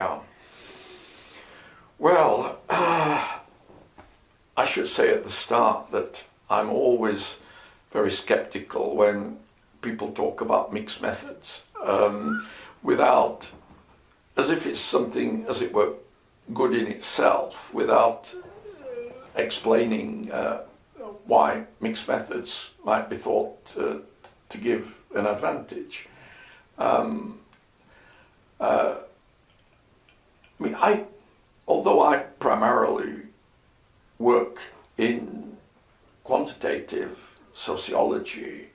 Yeah. Well, I should say at the start that I'm always very skeptical when people talk about mixed methods, without, as if it's something, as it were, good in itself, without explaining why mixed methods might be thought to give an advantage. Although I primarily work in quantitative sociology,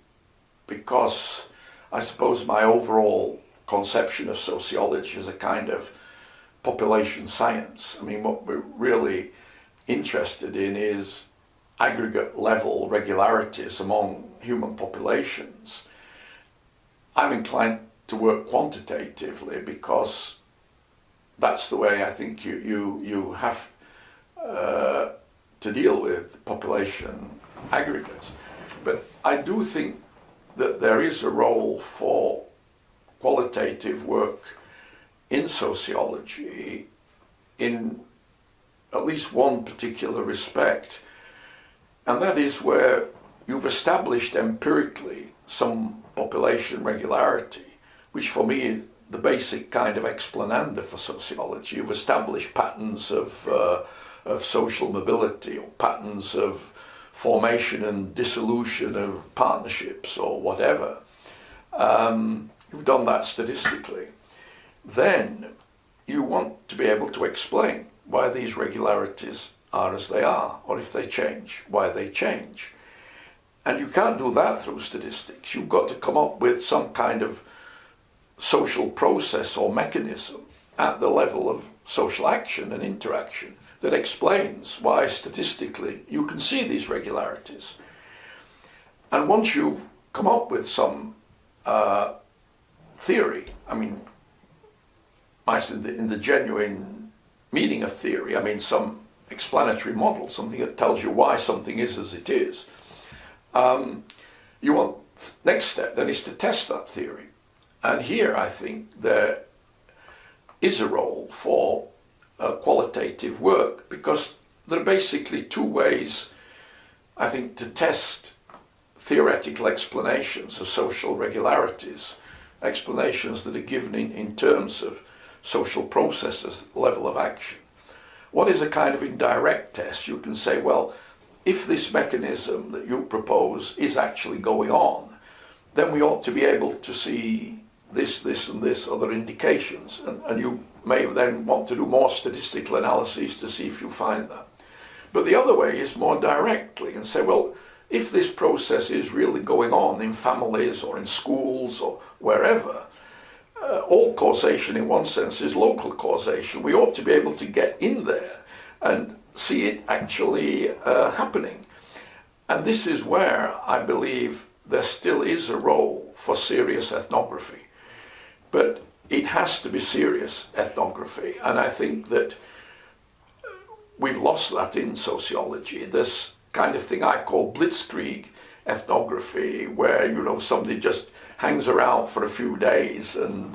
because I suppose my overall conception of sociology is a kind of population science. What we're really interested in is aggregate level regularities among human populations. I'm inclined to work quantitatively because that's the way I think you have to deal with population aggregates. But I do think that there is a role for qualitative work in sociology in at least one particular respect, and that is where you've established empirically some population regularity, which for me is the basic kind of explananda for sociology. You've established patterns of social mobility, or patterns of formation and dissolution of partnerships or whatever. You've done that statistically. Then you want to be able to explain why these regularities are as they are, or if they change, why they change. And you can't do that through statistics. You've got to come up with some kind of social process or mechanism at the level of social action and interaction that explains why statistically you can see these regularities. And once you've come up with some theory, in the genuine meaning of theory, some explanatory model, something that tells you why something is as it is, next step then is to test that theory. And here I think there is a role for qualitative work, because there are basically two ways, I think, to test theoretical explanations of social regularities, explanations that are given in terms of social processes, level of action. One is a kind of indirect test. You can say, well, if this mechanism that you propose is actually going on, then we ought to be able to see this, and this other indications. And you may then want to do more statistical analyses to see if you find that. But the other way is more directly and say, well, if this process is really going on in families or in schools or wherever, all causation in one sense is local causation. We ought to be able to get in there and see it actually happening. And this is where I believe there still is a role for serious ethnography. But it has to be serious ethnography, and I think that we've lost that in sociology. This kind of thing I call blitzkrieg ethnography, where somebody just hangs around for a few days and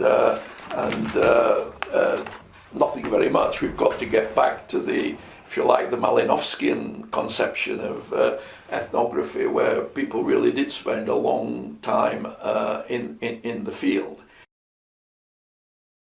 nothing very much. We've got to get back to the Malinowskian conception of ethnography, where people really did spend a long time in the field.